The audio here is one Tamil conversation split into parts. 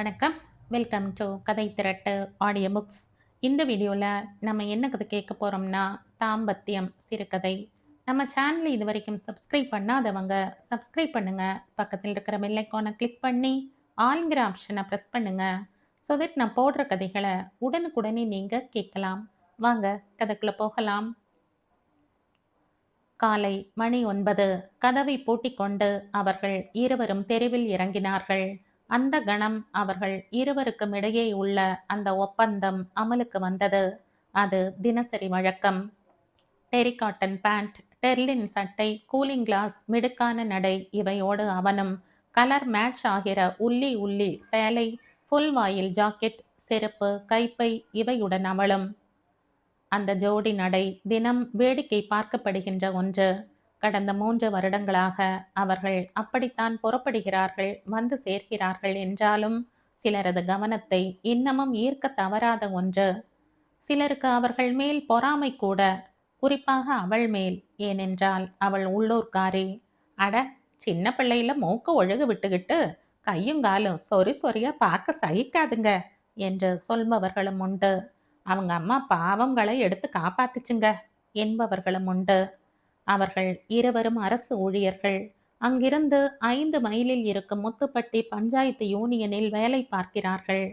வணக்கம். வெல்கம் டு கதை திரட்டு ஆடியோ புக்ஸ். இந்த வீடியோவில் நம்ம என்ன கதை கேட்க போகிறோம்னா தாம்பத்தியம் சிறுகதை. நம்ம சேனலை இது வரைக்கும் சப்ஸ்கிரைப் பண்ணாதவங்க சப்ஸ்கிரைப் பண்ணுங்க. பக்கத்தில் இருக்கிற பெல் ஐக்கானை கிளிக் பண்ணி ஆல்ங்கிற ஆப்ஷனை ப்ரெஸ் பண்ணுங்க. ஸோ தட் நான் போடுற கதைகளை உடனுக்குடனே நீங்கள் கேட்கலாம். வாங்க கதைக்குள்ளே போகலாம். காலை மணி 9. கதவை பூட்டிக்கொண்டு அவர்கள் இருவரும் தெருவில் இறங்கினார்கள். அந்த கணம் அவர்கள் இருவருக்கும் இடையே உள்ள அந்த ஒப்பந்தம் அமலுக்கு வந்தது. அது தினசரி வழக்கம். டெரிகாட்டன் பேண்ட், டெர்லின் சட்டை, கூலிங் கிளாஸ், மிடுக்கான நடை, இவையோடு அவனும் கலர் மேட்ச் ஆகிற உள்ளி உள்ளி சேலை, ஃபுல் வாயில் ஜாக்கெட், செருப்பு, கைப்பை, இவையுடன் அவளும். அந்த ஜோடி நடை தினம் வேடிக்கை பார்க்கப்படுகின்ற ஒன்று. கடந்த 3 வருடங்களாக அவர்கள் அப்படித்தான் புறப்படுகிறார்கள், வந்து சேர்கிறார்கள் என்றாலும் சிலரது கவனத்தை இன்னமும் ஈர்க்க தவறாத ஒன்று. சிலருக்கு அவர்கள் மேல் பொறாமை கூட, குறிப்பாக அவள் மேல். ஏனென்றால் அவள் உள்ளூர்காரி. அட, சின்ன பிள்ளையில மூக்க ஒழுகு விட்டுக்கிட்டு கையும் காலும் சொறி சொறியா பார்க்க சகிக்காதுங்க என்று சொல்பவர்களும் உண்டு. அவங்க அம்மா பாவங்களை எடுத்து காப்பாத்துச்சுங்க என்பவர்களும் உண்டு. அவர்கள் இருவரும் அரசு ஊழியர்கள். அங்கிருந்து 5 மைலில் இருக்கும் முத்துப்பட்டி பஞ்சாயத்து யூனியனில் வேலை பார்க்கிறார்கள்.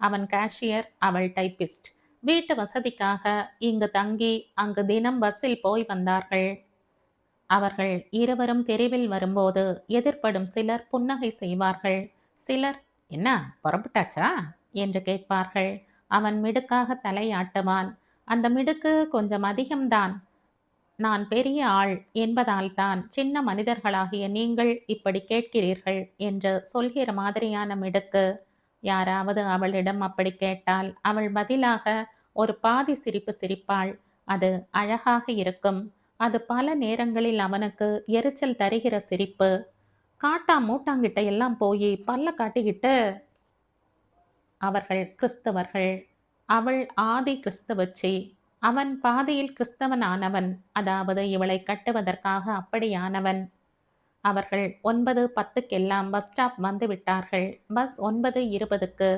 அவன் கேஷியர், அவள் டைப்பிஸ்ட். வீட்டு வசதிக்காக இங்கு தங்கி அங்கு தினம் பஸ்ஸில் போய் வந்தார்கள். அவர்கள் இருவரும் தெருவில் வரும்போது எதிர்ப்படும் சிலர் புன்னகை செய்வார்கள். சிலர், என்ன புறப்பட்டாச்சா என்று கேட்பார்கள். அவன் மிடுக்காக தலையாட்டுவான். அந்த மிடுக்கு கொஞ்சம் அதிகம்தான். நான் பெரிய ஆள் என்பதால் தான் சின்ன மனிதர்களாகிய நீங்கள் இப்படி கேட்கிறீர்கள் என்று சொல்கிற மாதிரியான மிடுக்கு. யாராவது அவளிடம் அப்படி கேட்டால் அவள் பதிலாக ஒரு பாதி சிரிப்பு சிரிப்பாள். அது அழகாக இருக்கும். அது பல நேரங்களில் அவனுக்கு எரிச்சல் தருகிற சிரிப்பு. காட்டா மூட்டாங்கிட்ட எல்லாம் போய் பல்ல காட்டிக்கிட்டு. அவர்கள் கிறிஸ்தவர்கள். அவள் ஆதி கிறிஸ்தவச்சி. அவன் பாதியில் கிறிஸ்தவன் ஆனவன். அதாவது இவளை கட்டுவதற்காக அப்படியானவன். அவர்கள் 9:10க்கெல்லாம் பஸ் ஸ்டாப் வந்து விட்டார்கள். பஸ் 9:20க்கு.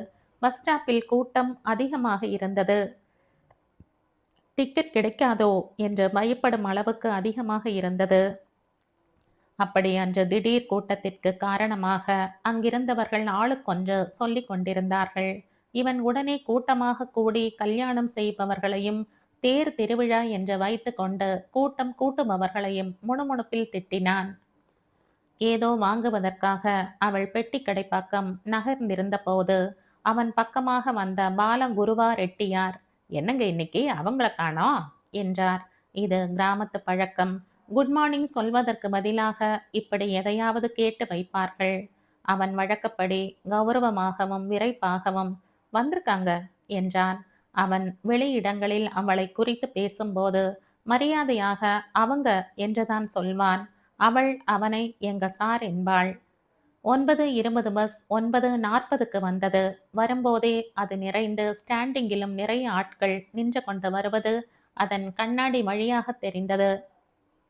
பஸ் ஸ்டாப்பில் கூட்டம் அதிகமாக இருந்தது. டிக்கெட் கிடைக்காதோ என்று பயப்படும் அளவுக்கு அதிகமாக இருந்தது. அப்படி அன்று திடீர் கூட்டத்திற்கு காரணமாக அங்கிருந்தவர்கள் ஆளுக்கொன்று சொல்லிக் கொண்டிருந்தார்கள். இவன் உடனே கூட்டமாக கூடி கல்யாணம் செய்பவர்களையும் தேர் திருவிழா என்று வைத்து கொண்டு கூட்டம் கூட்டுபவர்களையும் முணுமுணுப்பில் திட்டினான். ஏதோ வாங்குவதற்காக அவள் பெட்டி கடை பக்கம் நகர்ந்திருந்த போது அவன் பக்கமாக வந்த பாலகுருவா ரெட்டியார், என்னங்க இன்னைக்கு அவங்கள காணோம் என்றார். இது கிராமத்து பழக்கம். குட் மார்னிங் சொல்வதற்கு பதிலாக இப்படி எதையாவது கேட்டு வைப்பார்கள். அவன் வழக்கப்படி கௌரவமாகவும் விரைப்பாகவும் வந்திருக்காங்க என்றான். அவன் வெளியிடங்களில் அவளை குறித்து பேசும்போது மரியாதையாக அவங்க என்றுதான் சொல்வான். அவள் அவனை எங்க சார் என்பாள். 9:20 பஸ் 9:40க்கு வந்தது. வரும்போதே அது நிறைந்து ஸ்டாண்டிங்கிலும் நிறைய ஆட்கள் நின்று கொண்டு வருவது அதன் கண்ணாடி வழியாக தெரிந்தது.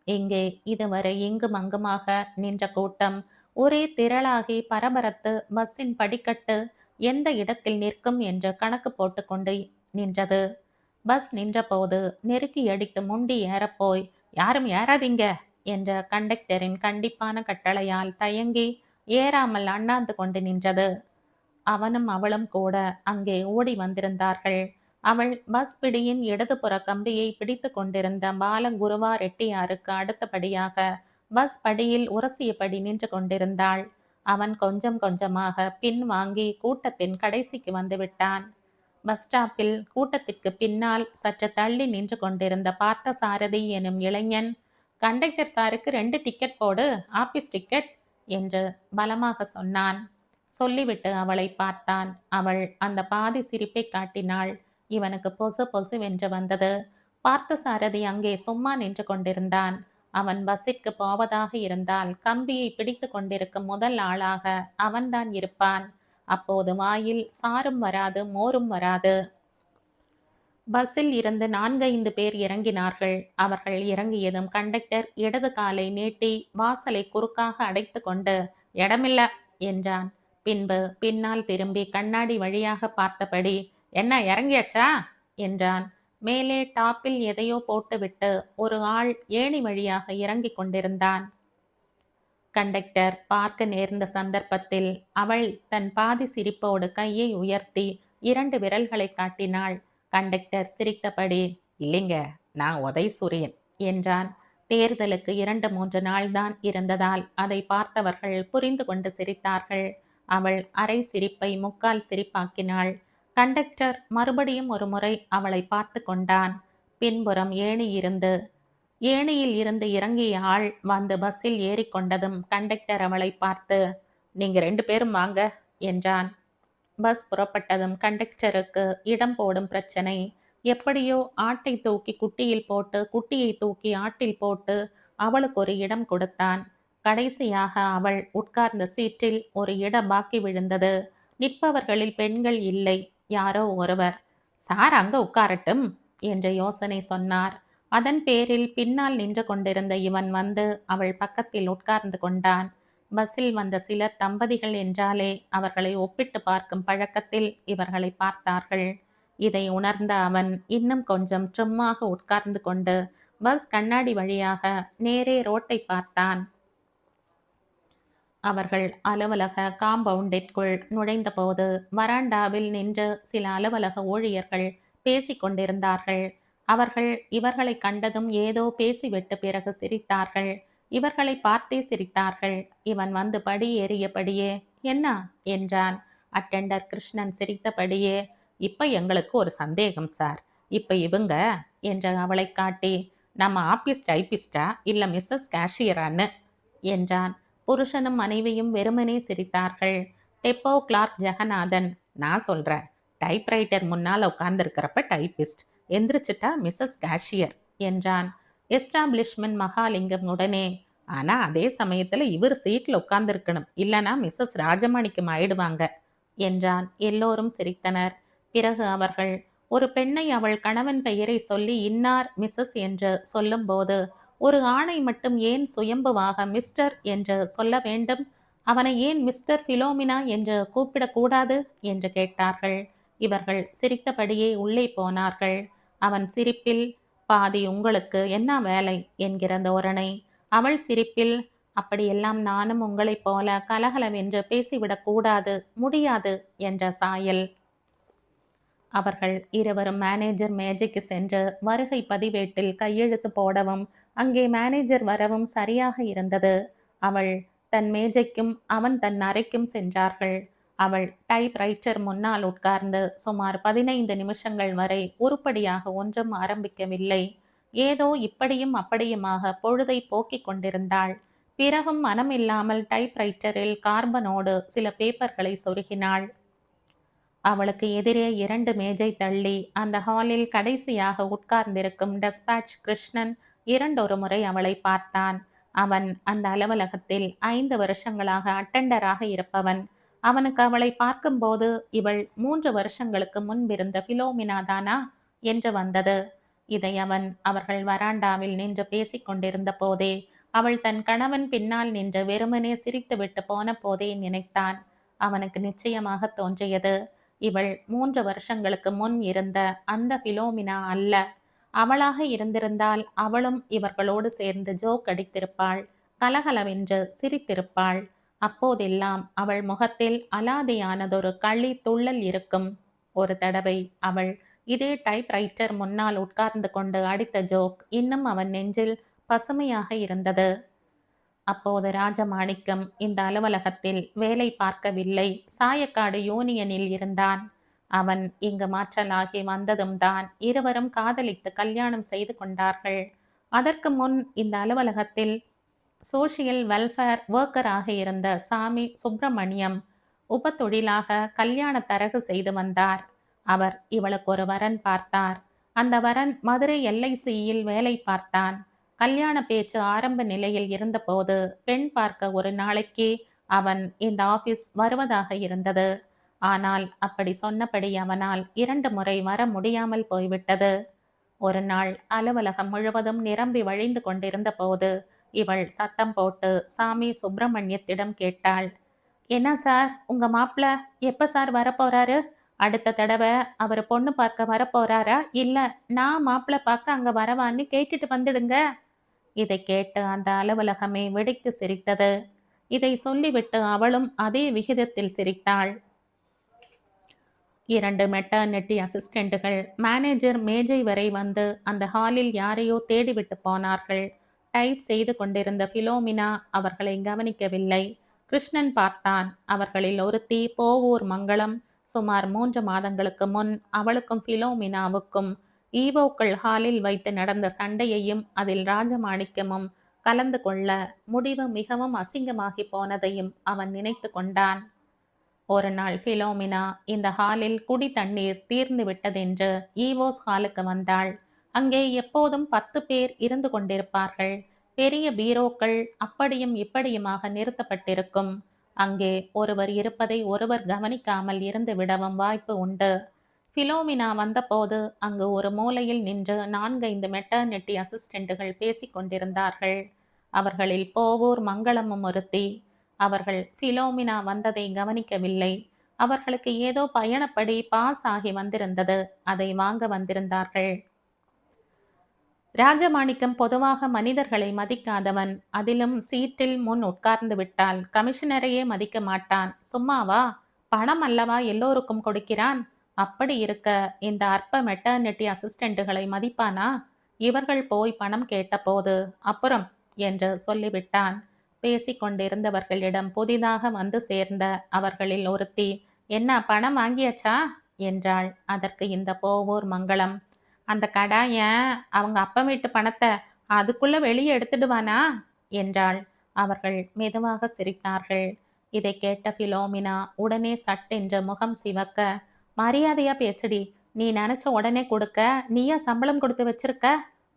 இங்கே இதுவரை இங்கும் அங்குமாக நின்ற கூட்டம் ஒரே திரளாகி பரபரத்து பஸ்ஸின் படிக்கட்டு எந்த இடத்தில் நிற்கும் என்று கணக்கு போட்டுக்கொண்டு நின்றது. பஸ் நின்றபோது நெருக்கி அடித்து முண்டி ஏறப்போய், யாரும் ஏறாதீங்க என்ற கண்டக்டரின் கண்டிப்பான கட்டளையால் தயங்கி ஏறாமல் அண்ணாந்து கொண்டு நின்றது. அவனும் அவளும் கூட அங்கே ஓடி வந்திருந்தார்கள். அவள் பஸ் பிடியின் இடதுபுற கம்பியை பிடித்து கொண்டிருந்த பாலகுருவா ரெட்டியாருக்கு அடுத்தபடியாக பஸ் படியில் உரசியபடி நின்று கொண்டிருந்தாள். அவன் கொஞ்சம் கொஞ்சமாக பின் வாங்கி கூட்டத்தின் கடைசிக்கு வந்து விட்டான். பஸ் ஸ்டாப்பில் கூட்டத்திற்கு பின்னால் சற்று தள்ளி நின்று கொண்டிருந்த பார்த்தசாரதி எனும் இளைஞன், கண்டக்டர் சாருக்கு 2 டிக்கெட் போடு, ஆபீஸ் டிக்கெட் என்று பலமாக சொன்னான். சொல்லிவிட்டு அவளை பார்த்தான். அவள் அந்த பாதி சிரிப்பை காட்டினாள். இவனுக்கு பொசு பொசுவென்று வந்தது. பார்த்தசாரதி அங்கே சும்மா நின்று கொண்டிருந்தான். அவன் பஸ்ஸிற்கு போவதாக இருந்தால் கம்பியை பிடித்து கொண்டிருக்கும் முதல் ஆளாக அவன்தான் இருப்பான். அப்போது வாயில் சாரும் வராது, மோரும் வராது. பஸ்ஸில் இருந்து 4-5 பேர் இறங்கினார்கள். அவர்கள் இறங்கியதும் கண்டக்டர் இடது காலை நீட்டி வாசலை குறுக்காக அடைத்து கொண்டு, இடமில்ல என்றான். பின்பு பின்னால் திரும்பி கண்ணாடி வழியாக பார்த்தபடி, "என்ன இறங்கியாச்சா?" என்றான். மேலே டாப்பில் எதையோ போட்டுவிட்டு ஒரு ஆள் ஏணி வழியாக இறங்கிக் கொண்டிருந்தான். கண்டக்டர் பார்க்க நேர்ந்த சந்தர்ப்பத்தில் அவள் தன் பாதி சிரிப்போடு கையை உயர்த்தி 2 விரல்களை காட்டினாள். கண்டக்டர் சிரித்தபடி, "இல்லைங்க, நான் உதயசூரியன்" என்றான். தேர்தலுக்கு 2, 3 நாள்தான் இருந்ததால் அதை பார்த்தவர்கள் புரிந்து கொண்டு சிரித்தார்கள். அவள் அரை சிரிப்பை முக்கால் சிரிப்பாக்கினாள். கண்டக்டர் மறுபடியும் ஒரு முறை அவளை பார்த்து கொண்டான். பின்புறம் ஏணியில் இருந்து இறங்கிய ஆள் வந்து பஸ்ஸில் ஏறிக்கொண்டதும் கண்டக்டர் அவளை பார்த்து, "நீங்க 2 பேரும் வாங்க" என்றான். பஸ் புறப்பட்டதும் கண்டக்டருக்கு இடம் போடும் பிரச்சனை. எப்படியோ ஆட்டை தூக்கி குட்டியில் போட்டு, குட்டியை தூக்கி ஆட்டில் போட்டு அவளுக்கு ஒரு இடம் கொடுத்தான். கடைசியாக அவள் உட்கார்ந்த சீட்டில் ஒரு இடம் பாக்கி விழுந்தது. நிற்பவர்களில் பெண்கள் இல்லை. யாரோ ஒருவர், "சார் அங்க உட்காரட்டும்" என்ற யோசனை சொன்னார். அதன் பேரில் பின்னால் நின்று கொண்டிருந்த இவன் வந்து அவள் பக்கத்தில் உட்கார்ந்து கொண்டான். பஸ்ஸில் வந்த சிலர் தம்பதிகள் என்றாலே அவர்களை ஒப்பிட்டு பார்க்கும் பழக்கத்தில் இவர்களை பார்த்தார்கள். இதை உணர்ந்த அவன் இன்னும் கொஞ்சம் ட்ரிம்மாக உட்கார்ந்து கொண்டு பஸ் கண்ணாடி வழியாக நேரே ரோட்டை பார்த்தான். அவர்கள் அலுவலக காம்பவுண்டிற்குள் நுழைந்தபோது வராண்டாவில் நின்று சில அலுவலக ஊழியர்கள் பேசிக் கொண்டிருந்தார்கள். அவர்கள் இவர்களை கண்டதும் ஏதோ பேசிவிட்டு பிறகு சிரித்தார்கள். இவர்களை பார்த்தே சிரித்தார்கள். இவன் வந்து படி ஏறியபடியே, "என்ன?" என்றான். அட்டெண்டர் கிருஷ்ணன் சிரித்தபடியே, "இப்ப எங்களுக்கு ஒரு சந்தேகம் சார். இப்ப இவங்க" என்று அவளை காட்டி, "நம்ம ஆபீஸ் டைப்பிஸ்டா இல்ல மிஸ்ஸஸ் கேஷியரான்னு" என்றான். புருஷனும் மனைவியும் வெறுமனே சிரித்தார்கள். டெப்போ கிளார்க் ஜெகநாதன், "நான் சொல்றேன். டைப்ரைட்டர் முன்னால் உட்கார்ந்துருக்கிறப்ப டைப்பிஸ்ட், எந்திரிச்சிட்டா மிஸ்ஸஸ் கேஷியர்" என்றான். எஸ்டாப்ளிஷ்மெண்ட் மகாலிங்கம் உடனே, "ஆனா அதே சமயத்துல இவர் சீட்ல உட்கார்ந்துருக்கணும், இல்லனா மிஸ்ஸஸ் ராஜமாணிக்கம் ஆயிடுவாங்க" என்றான். எல்லோரும் சிரித்தனர். பிறகு அவர்கள் ஒரு பெண்ணை அவள் கணவன் பெயரை சொல்லி இன்னார் மிஸ்ஸஸ் என்று சொல்லும்போது ஒரு ஆணை மட்டும் ஏன் சுயம்புவாக மிஸ்டர் என்று சொல்ல வேண்டும்? அவனை ஏன் மிஸ்டர் பிலோமினா என்று கூப்பிடக்கூடாது என்று கேட்டார்கள். இவர்கள் சிரித்தபடியே உள்ளே போனார்கள். அவன் சிரிப்பில் பாதி உங்களுக்கு என்ன வேலை என்கிற தோரணை, அவள் சிரிப்பில் அப்படியெல்லாம் நானும் உங்களைப் போல கலகலவென்று பேசிவிடக் கூடாது, முடியாது என்ற சாயல். அவர்கள் இருவரும் மேனேஜர் மேஜைக்கு சென்று வருகை பதிவேட்டில் கையெழுத்து போடவும் அங்கே மேனேஜர் வரவும் சரியாக இருந்தது. அவள் தன் மேஜைக்கும் அவன் தன் அறைக்கும் சென்றார்கள். அவள் டைப் ரைட்டர் முன்னால் உட்கார்ந்து சுமார் 15 நிமிஷங்கள் வரை உருப்படியாக ஒன்றும் ஆரம்பிக்கவில்லை. ஏதோ இப்படியும் அப்படியுமாக பொழுதை போக்கிக் கொண்டிருந்தாள். பிறகும் மனமில்லாமல் டைப் ரைட்டரில் கார்பனோடு சில பேப்பர்களை சொருகினாள். அவளுக்கு எதிரே 2 மேஜை தள்ளி அந்த ஹாலில் கடைசியாக உட்கார்ந்திருக்கும் டெஸ்பாட்ச் கிருஷ்ணன் 2 முறை அவளை பார்த்தான். அவன் அந்த அலுவலகத்தில் 5 வருஷங்களாக அட்டெண்டராக இருப்பவன். அவனுக்கு அவளை பார்க்கும்போது இவள் 3 வருஷங்களுக்கு முன்பிருந்த பிலோமினா தானா என்று வந்தது. இதை அவர்கள் வராண்டாவில் நின்று பேசிக் கொண்டிருந்த போதே, அவள் தன் கணவன் பின்னால் நின்று வெறுமனே சிரித்துவிட்டு போன போதே நினைத்தான். அவனுக்கு நிச்சயமாக தோன்றியது, இவள் 3 வருஷங்களுக்கு முன் இருந்த அந்த பிலோமினா அல்ல. அவளாக இருந்திருந்தால் அவளும் இவர்களோடு சேர்ந்து ஜோக் அடித்திருப்பாள், கலகலவென்று சிரித்திருப்பாள். அப்போதெல்லாம் அவள் முகத்தில் அலாதியானதொரு களி துள்ளல் இருக்கும். ஒரு தடவை அவள் இதே டைப்ரைட்டர் முன்னால் உட்கார்ந்து கொண்டு அடித்த ஜோக் இன்னும் அவன் நெஞ்சில் பசுமையாக இருந்தது. அப்போது ராஜமாணிக்கம் இந்த அலுவலகத்தில் வேலை பார்க்கவில்லை, சாயக்காடு யூனியனில் இருந்தான். அவன் இங்கு மாற்றலாகி வந்ததும் தான் இருவரும் காதலித்து கல்யாணம் செய்து கொண்டார்கள். அதற்கு முன் இந்த அலுவலகத்தில் சோஷியல் வெல்ஃபேர் ஒர்க்கராக இருந்த சாமி சுப்பிரமணியம் உபத்தொழிலாக கல்யாண தரகு செய்து வந்தார். அவர் இவளுக்கு ஒரு வரன் பார்த்தார். அந்த வரன் மதுரை LICயில் வேலை பார்த்தான். கல்யாண பேச்சு ஆரம்ப நிலையில் இருந்தபோது பெண் பார்க்க ஒரு நாளைக்கு அவன் இந்த ஆபீஸ் வருவதாக இருந்தது. ஆனால் அப்படி சொன்னபடி அவனால் 2 முறை வர முடியாமல் போய்விட்டது. ஒரு நாள் அலுவலகம் முழுவதும் நிரம்பி வழிந்து கொண்டிருந்த போது இவள் சத்தம் போட்டு சாமி சுப்பிரமணியத்திடம் கேட்டாள், என்ன சார், உங்க மாப்பிள எப்ப சார் வரப்போறாரு? அடுத்த தடவ அவரு பொண்ணு பார்க்க வரப்போறாரா? இல்ல நான் மாப்பிள பார்க்க அங்க வரவான்னு கேட்டுட்டு வந்துடுங்க. இதைக் கேட்டு அந்த அலுவலகமே வெடித்து சிரித்தது. இதை சொல்லிவிட்டு அவளும் அதே விகிதத்தில் சிரித்தாள். 2 மெட்டர்னிட்டி அசிஸ்டண்டுகள் மேனேஜர் மேஜை வரை வந்து அந்த ஹாலில் யாரையோ தேடிவிட்டு போனார்கள். டைப் செய்து கொண்டிருந்த பிலோமினா அவர்களை கவனிக்கவில்லை. கிருஷ்ணன் பார்த்தான். அவர்களில் ஒருத்தி போவூர் மங்களம். சுமார் 3 மாதங்களுக்கு முன் அவளுக்கும் பிலோமினாவுக்கும் ஈவோக்கள் ஹாலில் வைத்து நடந்த சண்டையையும் அதில் ராஜமாணிக்கமும் கலந்து கொள்ள முடிவு மிகவும் அசிங்கமாகி போனதையும் அவன் நினைத்து கொண்டான். ஒரு நாள் பிலோமினா இந்த ஹாலில் குடி தண்ணீர் தீர்ந்து விட்டதென்று ஈவோஸ் ஹாலுக்கு வந்தாள். அங்கே எப்போதும் 10 பேர் இருந்து கொண்டிருப்பார்கள். பெரிய பீரோக்கள் அப்படியும் இப்படியுமாக நிறுத்தப்பட்டிருக்கும். அங்கே ஒருவர் இருப்பதை ஒருவர் கவனிக்காமல் இருந்து விடவும் வாய்ப்பு உண்டு. பிலோமினா வந்தபோது அங்கு ஒரு மூலையில் நின்று 4-5 மெட்டர்னிட்டி அசிஸ்டண்டுகள் பேசிக் கொண்டிருந்தார்கள். அவர்களில் போவூர் மங்களமும் ஒருத்தி. அவர்கள் பிலோமினா வந்ததை கவனிக்கவில்லை. அவர்களுக்கு ஏதோ பயணப்படி பாஸ் ஆகி வந்திருந்தது. அதை வாங்க வந்திருந்தார்கள். ராஜமாணிக்கம் பொதுவாக மனிதர்களை மதிக்காதவன். அதிலும் சீட்டில் முன் உட்கார்ந்து விட்டால் கமிஷனரையே மதிக்க மாட்டான். சும்மாவா? பணம் அல்லவா எல்லோருக்கும் கொடுக்கிறான். அப்படி இருக்க இந்த அற்ப மெட்டர்னிட்டி அசிஸ்டண்டுகளை மதிப்பானா? இவர்கள் போய் பணம் கேட்டபோது அப்புறம் என்று சொல்லிவிட்டான். பேசிக்கொண்டிருந்தவர்களிடம் புதிதாக வந்து சேர்ந்த அவர்களில் ஒருத்தி, என்ன பணம் வாங்கியாச்சா என்றாள். அதற்கு இந்த போவூர் மங்களம், அந்த கடாயன் அவங்க அப்பன் வீட்டு பணத்தை அதுக்குள்ள வெளியே எடுத்துடுவானா என்றாள். அவர்கள் மெதுவாக சிரித்தார்கள். இதை கேட்ட பிலோமினா உடனே சட்டென்று முகம் சிவக்க, மரியாதையா பேசுடி, நீ நினைச்ச உடனே கொடுக்க நீயா சம்பளம் கொடுத்து வச்சிருக்க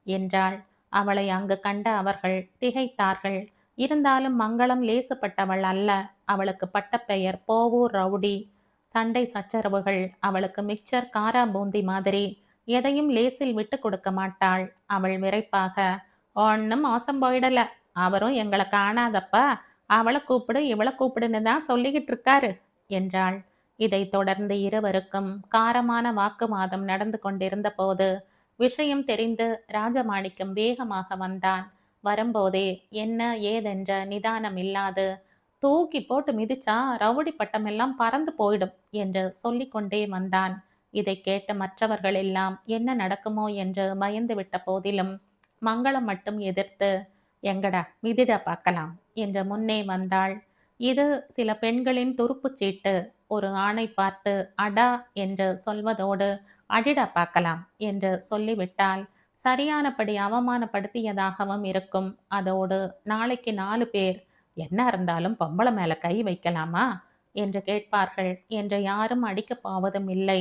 என்றாள். அவளை அங்கு கண்ட அவர்கள் திகைத்தார்கள். இருந்தாலும் மங்களம் லேசுப்பட்டவள் அல்ல. அவளுக்கு பட்டப்பெயர் போவூர் ரவுடி. சண்டை சச்சரவுகள் அவளுக்கு மிக்சர் காரா பூந்தி மாதிரி. எதையும் லேசில் விட்டு கொடுக்க மாட்டாள். அவள் விரைப்பாக, ஒன்னும் மோசம் போயிடல, அவரும் எங்களை காணாதப்பா அவளை கூப்பிடு இவளை கூப்பிடுன்னு தான் சொல்லிக்கிட்டு இருக்காரு என்றாள். இதைத் தொடர்ந்து இருவருக்கும் காரமான வாக்குவாதம் நடந்து கொண்டிருந்த போது விஷயம் தெரிந்து ராஜமாணிக்கம் வேகமாக வந்தான். வரும்போதே என்ன ஏதென்ற நிதானம் இல்லாது, தூக்கி போட்டு மிதிச்சா ரவுடி பட்டமெல்லாம் பறந்து போயிடும் என்று சொல்லிக்கொண்டே வந்தான். இதை கேட்ட மற்றவர்கள் எல்லாம் என்ன நடக்குமோ என்று பயந்துவிட்ட போதிலும் மங்களம் மட்டும் எதிர்த்து, எங்கடா மிதிடா பார்க்கலாம் என்று முன்னே வந்தாள். இது சில பெண்களின் துருப்புச் சீட்டு. ஒரு ஆணை பார்த்து அடா என்று சொல்வதோடு அடிடா பார்க்கலாம் என்று சொல்லிவிட்டால் சரியானபடி அவமானப்படுத்தியதாகவும் இருக்கும். அதோடு நாளைக்கு 4 பேர் என்ன இருந்தாலும் பொம்பளை மேல கை வைக்கலாமா என்று கேட்பார்கள் என்று யாரும் அடிக்கப் போவதும் இல்லை.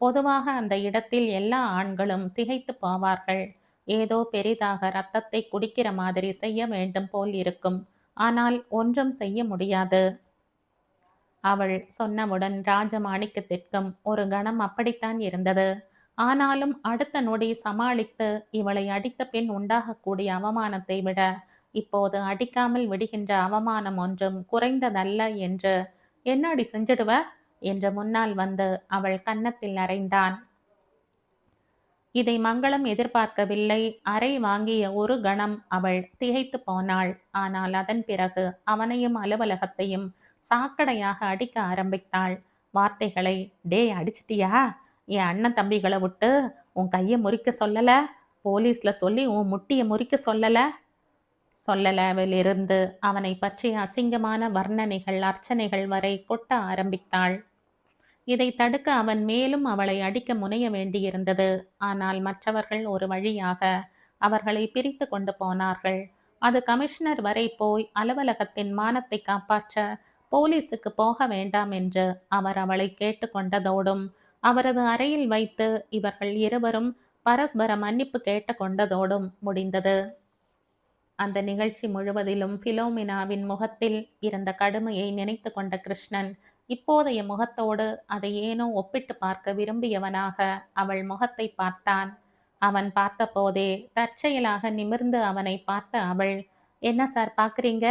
பொதுவாக அந்த இடத்தில் எல்லா ஆண்களும் திகைத்து போவார்கள். ஏதோ பெரிதாக ரத்தத்தை குடிக்கிற மாதிரி செய்ய வேண்டும் போல் இருக்கும். ஆனால் ஒன்றும் செய்ய முடியாது. அவள் சொன்னவுடன் ராஜமாணிக்கத்திற்கும் ஒரு கணம் அப்படித்தான் இருந்தது. ஆனாலும் அடுத்த நொடி சமாளித்து இவளை அடித்த பின் உண்டாகக்கூடிய அவமானத்தை விட இப்போது அடிக்காமல் விடுகின்ற அவமானம் ஒன்றும் குறைந்ததல்ல என்று, என்னடி செஞ்சிடுவ என்று முன்னால் வந்து அவள் கன்னத்தில் அறைந்தான். இதை மங்களம் எதிர்பார்க்கவில்லை. அறை வாங்கிய ஒரு கணம் அவள் திகைத்து போனாள். ஆனால் அதன் பிறகு அவனையும் அலுவலகத்தையும் சாக்கடையாக அடிக்க ஆரம்பித்தாள். வார்த்தைகளை, டே அடிச்சிட்டியா, என் அண்ணன் தம்பிகளை விட்டு உன் கையை முறிக்க சொல்லல, போலீஸ்ல சொல்லி உன் முட்டிய முறிக்க சொல்லலவிலிருந்து அவனை பற்றிய அசிங்கமான வர்ணனைகள் அர்ச்சனைகள் வரை கொட்ட ஆரம்பித்தாள். இதை தடுக்க அவன் மேலும் அவளை அடிக்க முனைய வேண்டியிருந்தது. ஆனால் மற்றவர்கள் ஒரு வழியாக அவர்களை பிரித்து கொண்டு போனார்கள். அது கமிஷனர் வரை போய் அலுவலகத்தின் மானத்தை காப்பாற்ற போலீஸுக்கு போக வேண்டாம் என்று அவர் அவளை கேட்டு கொண்டதோடும் அவரது அறையில் வைத்து இவர்கள் இருவரும் பரஸ்பர மன்னிப்பு கேட்டு கொண்டதோடும் முடிந்தது. அந்த நிகழ்ச்சி முழுவதிலும் பிலோமினாவின் முகத்தில் இருந்த கடுமையை நினைத்து கொண்ட கிருஷ்ணன் இப்போதைய முகத்தோடு அதை ஏனோ ஒப்பிட்டு பார்க்க விரும்பியவனாக அவள் முகத்தை பார்த்தான். அவன் பார்த்தபோதே தற்செயலாக நிமிர்ந்து அவனை பார்த்த அவள், என்ன சார் பார்க்குறீங்க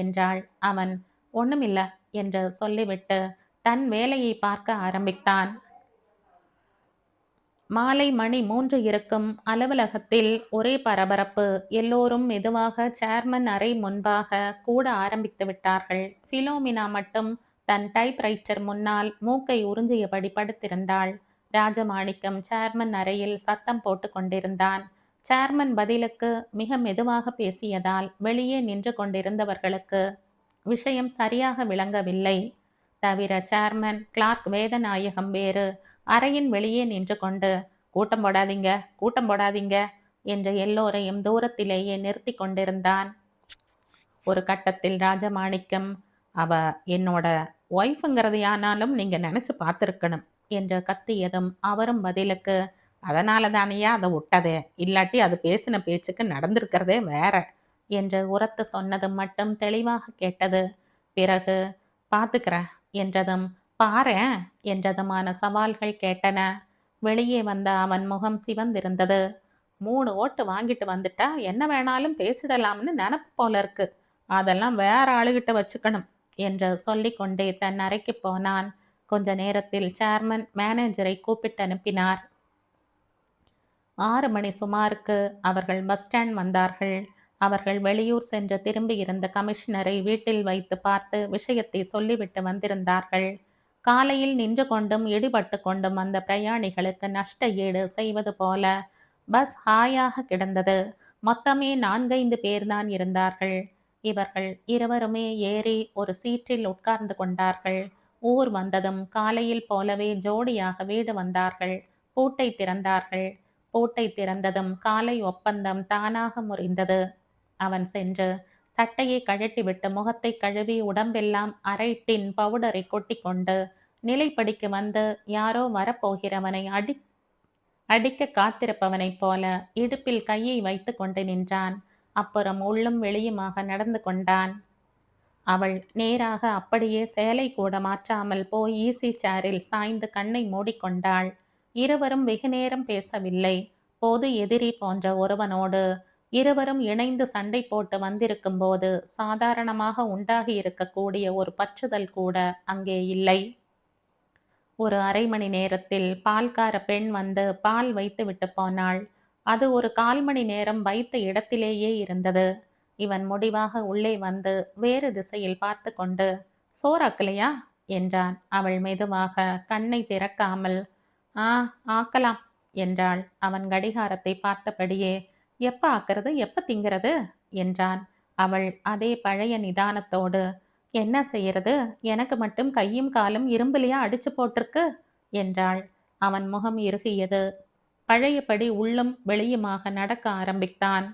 என்றாள். அவன், ஒண்ணுமில்ல, என்று சொல்லிவிட்டு தன் வேலையை பார்க்க ஆரம்பித்தான். மாலை மணி 3 இருக்கும். அலுவலகத்தில் ஒரே பரபரப்பு. எல்லோரும் மெதுவாக சேர்மன் அறை முன்பாக கூட ஆரம்பித்து விட்டார்கள். பிலோமினா மட்டும் தன் டைப்ரைட்டர் முன்னால் மூக்கை உறிஞ்சியபடி படுத்திருந்தாள். ராஜமாணிக்கம் சேர்மன் அறையில் சத்தம் போட்டு கொண்டிருந்தான். சேர்மன் பதிலுக்கு மிக மெதுவாக பேசியதால் வெளியே நின்று கொண்டிருந்தவர்களுக்கு விஷயம் சரியாக விளங்கவில்லை. தவிர சேர்மன் கிளார்க் வேதநாயகம் வேறு அறையின் வெளியே நின்று கொண்டு கூட்டம் போடாதீங்க, கூட்டம் போடாதீங்க என்று எல்லோரையும் தூரத்திலேயே நிறுத்தி கொண்டிருந்தான். ஒரு கட்டத்தில் ராஜமாணிக்கம், அவ என்னோட ஒய்ஃபுங்கிறதையானாலும் நீங்க நினைச்சு பார்த்துருக்கணும் என்று கத்தியதும் அவரும் பதிலுக்கு, அதனால தானையா அதை விட்டதே, இல்லாட்டி அது பேசின பேச்சுக்கு நடந்திருக்கிறதே வேற என்று உரத்து சொன்னதும் மட்டும் தெளிவாக கேட்டது. பிறகு பார்த்துக்கிறேன் என்றதும் பாரேன் என்றதுமான சவால்கள் கேட்டன. வெளியே வந்த அவன் முகம் சிவந்திருந்தது. 3 ஓட்டு வாங்கிட்டு வந்துட்டா என்ன வேணாலும் பேசிடலாம்னு நினப்பு போல இருக்கு, அதெல்லாம் வேற ஆளுகிட்ட வச்சுக்கணும் என்று சொல்லிக்கொண்டே தன் அறைக்கு போனான். கொஞ்ச நேரத்தில் சேர்மன் மேனேஜரை கூப்பிட்டு அனுப்பினார். 6 மணி சுமாருக்கு அவர்கள் பஸ் ஸ்டாண்ட் வந்தார்கள். அவர்கள் வெளியூர் சென்று திரும்பி இருந்த கமிஷனரை வீட்டில் வைத்து பார்த்து விஷயத்தை சொல்லிவிட்டு வந்திருந்தார்கள். காலையில் நின்று கொண்டும் இடிபட்டு கொண்டும் அந்த பிரயாணிகளுக்கு நஷ்ட ஈடு செய்வது போல பஸ் ஹாயாக கிடந்தது. மொத்தமே 4-5 பேர்தான் இருந்தார்கள். இவர்கள் இருவருமே ஏறி ஒரு சீற்றில் உட்கார்ந்து கொண்டார்கள். ஊர் வந்ததும் காலையில் போலவே ஜோடியாக வீடு வந்தார்கள். பூட்டை திறந்தார்கள். பூட்டை திறந்ததும் காலை ஒப்பந்தம் தானாக முறிந்தது. அவன் சென்று சட்டையை கழட்டிவிட்டு முகத்தை கழுவி உடம்பெல்லாம் அரை டின் பவுடரை கொட்டி கொண்டு நிலைப்படிக்கு வந்து யாரோ வரப்போகிறவனை அடிக்க காத்திருப்பவனைப் போல இடுப்பில் கையை வைத்து கொண்டு நின்றான். அப்புறம் உள்ளும் வெளியுமாக நடந்து கொண்டான். அவள் நேராக அப்படியே சேலை கூட மாற்றாமல் போய் ஈசி சேரில் சாய்ந்து கண்ணை மூடிக்கொண்டாள். இருவரும் வெகுநேரம் பேசவில்லை. பொது எதிரி போன்ற ஒருவனோடு இருவரும் இணைந்து சண்டை போட்டு வந்திருக்கும் போது சாதாரணமாக உண்டாகி இருக்கக்கூடிய ஒரு பற்றுதல் கூட அங்கே இல்லை. ஒரு அரை மணி நேரத்தில் பால்கார பெண் வந்து பால் வைத்து விட்டு போனாள். அது ஒரு 1/4 மணி நேரம் வைத்த இடத்திலேயே இருந்தது. இவன் முடிவாக உள்ளே வந்து வேறு திசையில் பார்த்து கொண்டு, சோறாக்கலையா என்றான். அவள் மெதுவாக கண்ணை திறக்காமல், ஆ, ஆக்கலாம் என்றாள். அவன் கடிகாரத்தை பார்த்தபடியே, எப்ப ஆக்கிறது, எப்ப திங்கிறது என்றான். அவள் அதே பழைய நிதானத்தோடு, என்ன செய்யறது, எனக்கு மட்டும் கையும் காலும் இரும்புலையா அடிச்சு போட்டிருக்கு என்றாள். அவன் முகம் இறுகியது. பழையபடி உள்ளும் வெளியுமாக நடக்க ஆரம்பித்தான்.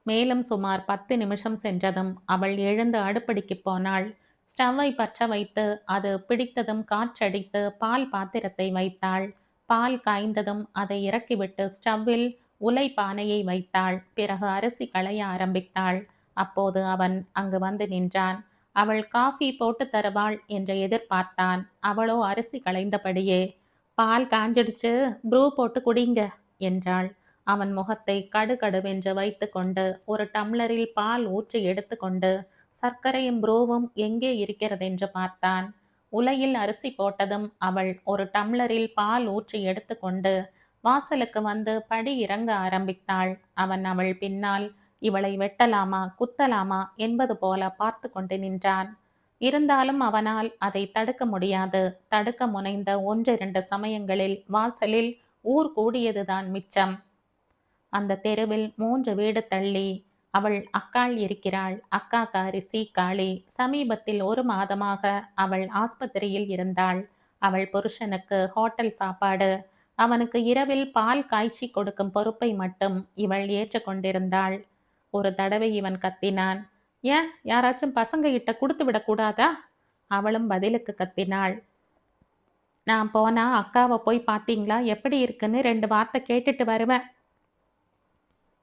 மேலும் சுமார் 10 நிமிஷம் சென்றதும் அவள் எழுந்து அடுப்படிக்கு போனாள். ஸ்டவ்வை பற்ற வைத்து அது பிடித்ததும் காற்றடித்து பால் பாத்திரத்தை வைத்தாள். பால் காய்ந்ததும் அதை இறக்கிவிட்டு ஸ்டவ்வில் உலை பானையை வைத்தாள். பிறகு அரிசி களைய ஆரம்பித்தாள். அப்போது அவன் அங்கு வந்து நின்றான். அவள் காஃபி போட்டு தருவாள் என்று எதிர்பார்த்தான். அவளோ அரிசி களைந்தபடியே, பால் காஞ்சிடுச்சு, ப்ரூ போட்டு குடிங்க என்றாள். அவன் முகத்தை கடுகடுவென்று வைத்து கொண்டு ஒரு டம்ளரில் பால் ஊற்றி எடுத்துக்கொண்டு சர்க்கரையும் ப்ரூவும் எங்கே இருக்கிறதென்று பார்த்தான். உலையில் அரிசி போட்டதும் அவள் ஒரு டம்ளரில் பால் ஊற்றி எடுத்துக்கொண்டு வாசலுக்கு வந்து படி இறங்க ஆரம்பித்தாள். அவன் அவள் பின்னால் இவளை வெட்டலாமா குத்தலாமா என்பது போல பார்த்து கொண்டு நின்றான். இருந்தாலும் அவனால் அதை தடுக்க முடியாது. தடுக்க முனைந்த 1-2 சமயங்களில் வாசலில் ஊர் கூடியதுதான் மிச்சம். அந்த தெருவில் 3 வீடு தள்ளி அவள் அக்காள் இருக்கிறாள். அக்காக்காரி சீக்காளி. சமீபத்தில் 1 மாதமாக அவள் ஆஸ்பத்திரியில் இருந்தாள். அவள் புருஷனுக்கு ஹோட்டல் சாப்பாடு. அவனுக்கு இரவில் பால் காய்ச்சி கொடுக்கும் பொறுப்பை மட்டும் இவள் ஏற்றுக்கொண்டிருந்தாள். ஒரு தடவை இவன் கத்தினான், ஏன் யாராச்சும் பசங்க கிட்ட கொடுத்து விடக்கூடாதா? அவளும் பதிலுக்கு கத்தினாள், நான் போனா அக்காவை போய் பார்த்தீங்களா, எப்படி இருக்குன்னு 2 வார்த்தை கேட்டுட்டு வருவேன்.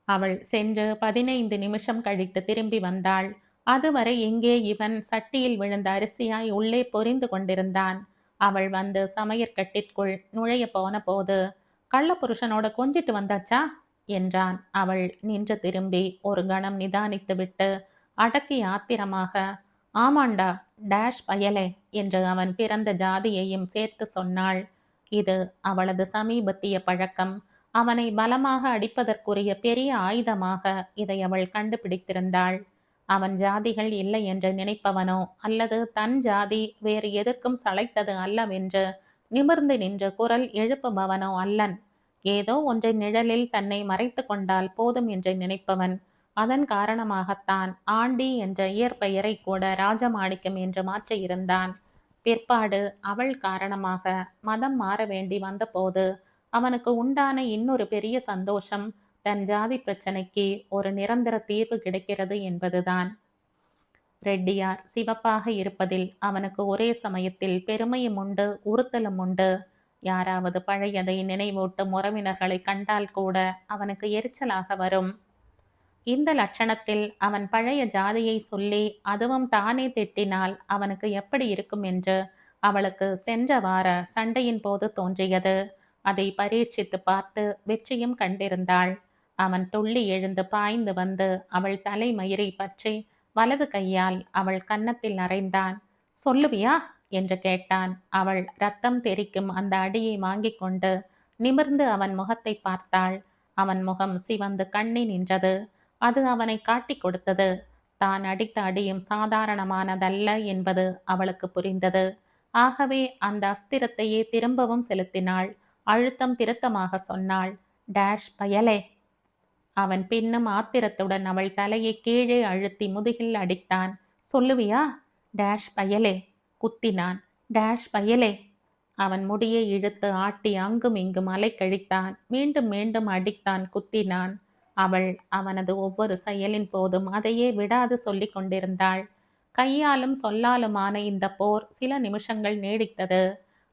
அவள் சென்று 15 நிமிஷம் கழித்து திரும்பி வந்தாள். அதுவரை எங்கே இவன் சட்டியில் விழுந்த அரிசியாய் உள்ளே பொரிந்து கொண்டிருந்தான். அவள் வந்து சமையற்கட்டிற்குள் நுழைய போன போது, கள்ள புருஷனோட கொஞ்சிட்டு வந்தாச்சா என்றான். அவள் நின்று திரும்பி ஒரு கணம் நிதானித்து விட்டு அடக்கி ஆத்திரமாக, ஆமாண்டா, டேஷ் பயலே என்று அவன் பிறந்த ஜாதியையும் சேர்த்து சொன்னாள். இது அவளது சமீபத்திய பழக்கம். அவனை பலமாக அடிப்பதற்குரிய பெரிய ஆயுதமாக இதை அவள் கண்டுபிடித்திருந்தாள். அவன் ஜாதிகள் இல்லை என்று நினைப்பவனோ அல்லது தன் ஜாதி வேறு எதற்கும் சளைத்தது அல்லவென்று நிமிர்ந்து நின்று குரல் எழுப்புபவனோ அல்லன். ஏதோ ஒன்றின் நிழலில் தன்னை மறைத்து கொண்டால் போதும் என்று நினைப்பவன். அதன் காரணமாகத்தான் ஆண்டி என்ற இயற்பெயரை கூட ராஜமாணிக்கம் என்று மாற்றியிருந்தான். பிற்பாடு அவள் காரணமாக மதம் மாற வேண்டி வந்தபோது அவனுக்கு உண்டான இன்னொரு பெரிய சந்தோஷம் தன் ஜாதி பிரச்சனைக்கு ஒரு நிரந்தர தீர்வு கிடைக்கிறது என்பதுதான். ரெட்டியார் சிவப்பாக இருப்பதில் அவனுக்கு ஒரே சமயத்தில் பெருமையும் உண்டு, உறுத்தலும் உண்டு. யாராவது பழையதை நினைவூட்டும் உறவினர்களை கண்டால் கூட அவனுக்கு எரிச்சலாக வரும். இந்த லட்சணத்தில் அவன் பழைய ஜாதியை சொல்லி அதுவும் தானே திட்டினால் அவனுக்கு எப்படி இருக்கும் என்று அவளுக்கு சென்ற வார சண்டையின் போது தோன்றியது. அதை பரீட்சித்து பார்த்து வெற்றியும் கண்டிருந்தாள். அவன் துள்ளி எழுந்து பாய்ந்து வந்து அவள் தலைமயிரை பற்றி வலது கையால் அவள் கன்னத்தில் அறைந்தான். சொல்லுவியா என்று கேட்டான். அவள் ரத்தம் தெறிக்கும் அந்த அடியை வாங்கிக் கொண்டு நிமிர்ந்து அவன் முகத்தை பார்த்தாள். அவன் முகம் சிவந்து கண்ணி நின்றது. அது அவனை காட்டிக் கொடுத்தது. தான் அடித்த அடியும் சாதாரணமானதல்ல என்பது அவளுக்கு புரிந்தது. ஆகவே அந்த அஸ்திரத்தையே திரும்பவும் செலுத்தினாள். அழுத்தம் திருத்தமாக சொன்னாள். டேஷ் பயலே. அவன் பின்னும் ஆத்திரத்துடன் அவள் தலையை கீழே அழுத்தி முதுகில் அடித்தான். சொல்லுவியா? டேஷ் பயலே. குத்தினான். டேஷ் பயலே. அவன் முடியை இழுத்து ஆட்டி அங்கும் இங்கும் அலைக்கழித்தான். மீண்டும் மீண்டும் அடித்தான், குத்தினான். அவள் அவனது ஒவ்வொரு செயலின் போதும் அதையே விடாது சொல்லிக் கொண்டிருந்தாள். கையாலும் சொல்லாலுமான இந்த போர் சில நிமிஷங்கள் நீடித்தது.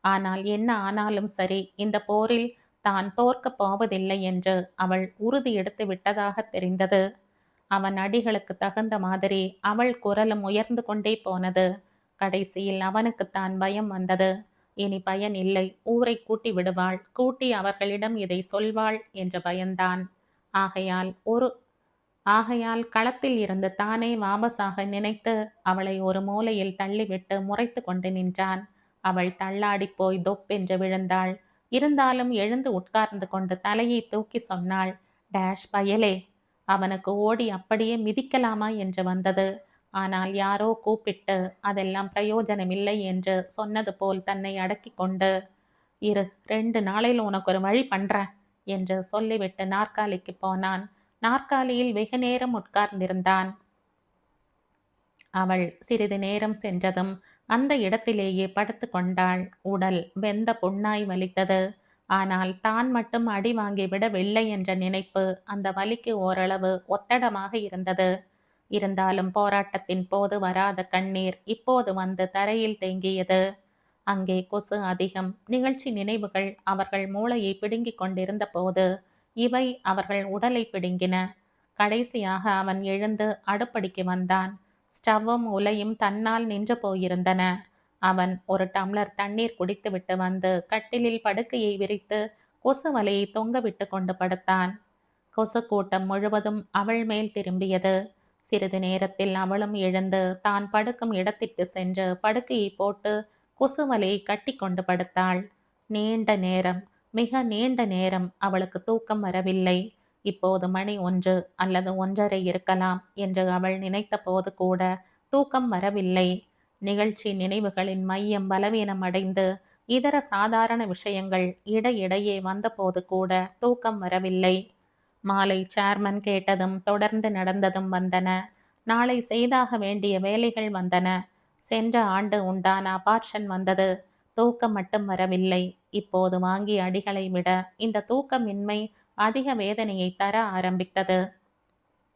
ஆனால் என்ன ஆனாலும் சரி, இந்த போரில் தான் தோற்கப் போவதில்லை என்று அவள் உறுதி எடுத்து விட்டதாக தெரிந்தது. அவன் அடிகளுக்கு தகுந்த மாதிரி அவள் குரலும் உயர்ந்து கொண்டே போனது. கடைசியில் அவனுக்குத்தான் பயம் வந்தது. இனி பயன் இல்லை, ஊரை கூட்டி விடுவாள், கூட்டி அவர்களிடம் இதை சொல்வாள் என்ற பயந்தான். ஆகையால் களத்தில் இருந்து தானே வாபஸாக நினைத்து அவளை ஒரு மூலையில் தள்ளிவிட்டு முறைத்து கொண்டு நின்றான். அவள் தள்ளாடி போய் தொப்பென்று விழுந்தாள். இருந்தாலும் எழுந்து உட்கார்ந்து கொண்டு தலையை தூக்கி சொன்னாள். டேஷ் பயலே. அவனுக்கு ஓடி அப்படியே மிதிக்கலாமா என்று வந்தது. ஆனால் யாரோ கூப்பிட்டு அதெல்லாம் பிரயோஜனமில்லை என்று சொன்னது போல் தன்னை அடக்கி கொண்டு, இரு 2 நாளையில் உனக்கு ஒரு வழி பண்றேன் என்று சொல்லிவிட்டு நாற்காலிக்கு போனான். நாற்காலியில் வெகு நேரம் உட்கார்ந்திருந்தான். அவள் சிறிது நேரம் சென்றதும் அந்த இடத்திலேயே படுத்து கொண்டாள். உடல் வெந்த புண்ணாய் வலித்தது. ஆனால் தான் மட்டும் அடி வாங்கி விடவில்லை என்ற நினைப்பு அந்த வலிக்கு ஓரளவு ஒத்தடமாக இருந்தது. இருந்தாலும் போராட்டத்தின் போது வராத கண்ணீர் இப்போது வந்து தரையில் தேங்கியது. அங்கே கொசு அதிகம். நிகழ்ச்சி நினைவுகள் அவர்கள் மூளையை பிடுங்கிக் கொண்டிருந்த போது இவை அவர்கள் உடலை பிடுங்கின. கடைசியாக அவன் எழுந்து அடுப்படிக்கு வந்தான். ஸ்டவ்வும் உலையும் தன்னால் நின்று போயிருந்தன. அவன் ஒரு டம்ளர் தண்ணீர் குடித்துவிட்டு வந்து கட்டிலில் படுக்கையை விரித்து கொசு வலையை தொங்க விட்டு கொண்டு படுத்தான். கொசு கூட்டம் முழுவதும் அவள் மேல் திரும்பியது. சிறிது நேரத்தில் அவளும் எழுந்து தான் படுக்கும் இடத்திற்கு சென்று படுக்கையை போட்டு கொசு வலையை கட்டி கொண்டு படுத்தாள். நீண்ட நேரம், மிக நீண்ட நேரம் அவளுக்கு தூக்கம் வரவில்லை. இப்போது மணி 1 அல்லது 1:30 இருக்கலாம் என்று அவள் நினைத்த போது கூட தூக்கம் வரவில்லை. நிகழ்ச்சி நினைவுகளின் மையம் பலவீனம் அடைந்து இதர சாதாரண விஷயங்கள் இடையிடையே வந்தபோது கூட தூக்கம் வரவில்லை. மாலை சேர்மன் கேட்டதும் தொடர்ந்து நடந்ததும் வந்தன. நாளை செய்தாக வேண்டிய வேலைகள் வந்தன. சென்ற ஆண்டு உண்டான அபார்ஷன் வந்தது. தூக்கம் மட்டும் வரவில்லை. இப்போது வாங்கிய அடிகளை விட இந்த தூக்கமின்மை அதிக வேதனையை தர ஆரம்பித்தது.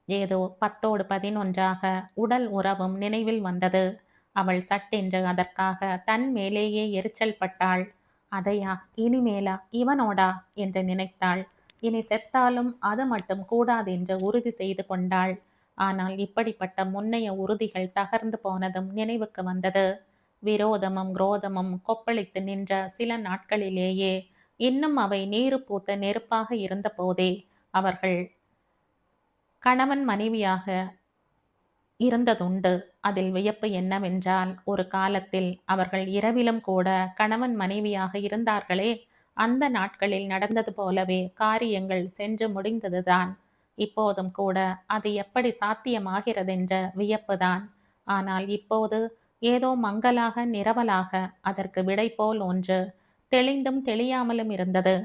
ஏதோ 10ஓடு 11ஆக உடல் உறவும் நினைவில் வந்தது. அவள் சட்டென்று அதற்காக தன் மேலேயே எரிச்சல் பட்டாள். அதையா, இனிமேலா, இவனோடா என்று நினைத்தாள். இனி செத்தாலும் அது மட்டும் கூடாதென்று உறுதி செய்து கொண்டாள். ஆனால் இப்படிப்பட்ட முன்னைய உறுதிகள் தகர்ந்து போனதும் நினைவுக்கு வந்தது. விரோதமும் குரோதமும் கொப்பளித்து நின்ற சில நாட்களிலேயே இன்னும் அவை நீரு பூத்த நெருப்பாக இருந்த போதே அவர்கள் கணவன் மனைவியாக இருந்ததுண்டு. அதில் வியப்பு என்னவென்றால், ஒரு காலத்தில் அவர்கள் இரவிலும் கூட கணவன் மனைவியாக இருந்தார்களே, அந்த நாட்களில் நடந்தது போலவே காரியங்கள் சென்று முடிந்ததுதான். இப்போதும் கூட அது எப்படி சாத்தியமாகிறதென்ற வியப்புதான். ஆனால் இப்போது ஏதோ மங்கலாக, நிரவலாக அதற்கு விடை போல் ஒன்று தெளிந்தும் தெளியாமலும் இருந்தது.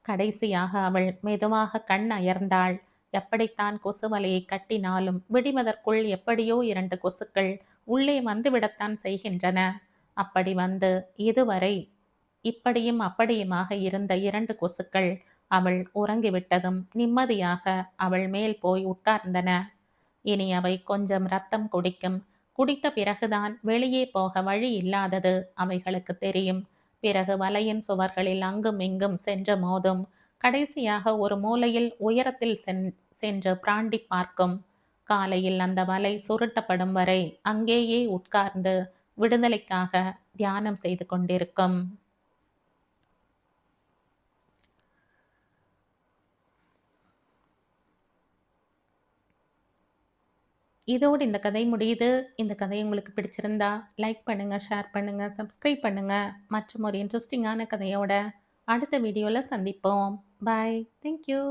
கடைசியாக அவள் மெதுவாக கண் அயர்ந்தாள். எப்படித்தான் கொசுவலையை கட்டினாலும் விடிவதற்குள் எப்படியோ 2 கொசுக்கள் உள்ளே வந்துவிடத்தான் செய்கின்றன. அப்படி வந்து இதுவரை இப்படியும் அப்படியுமாக இருந்த 2 கொசுக்கள் அவள் உறங்கிவிட்டதும் நிம்மதியாக அவள் மேல் போய் உட்கார்ந்தன. இனி அவை கொஞ்சம் ரத்தம் குடிக்கும். குடித்த பிறகுதான் வெளியே போக வழி இல்லாதது அவைகளுக்கு தெரியும். பிறகு வலையின் சுவர்களில் அங்கும் இங்கும் சென்று மோதும். கடைசியாக ஒரு மூலையில் உயரத்தில் சென்று பிராண்டி பார்க்கும். காலையில் அந்த வலை சுருட்டப்படும் வரை அங்கேயே உட்கார்ந்து விடுதலைக்காக தியானம் செய்து கொண்டிருக்கும். இதோடு இந்த கதை முடியுது. இந்த கதை உங்களுக்கு பிடிச்சிருந்தா லைக் பண்ணுங்க, ஷேர் பண்ணுங்க, சப்ஸ்கிரைப் பண்ணுங்க. மற்றும் ஒரு இன்ட்ரெஸ்டிங்கான கதையோட அடுத்த வீடியோல சந்திப்போம். பாய். Thank you.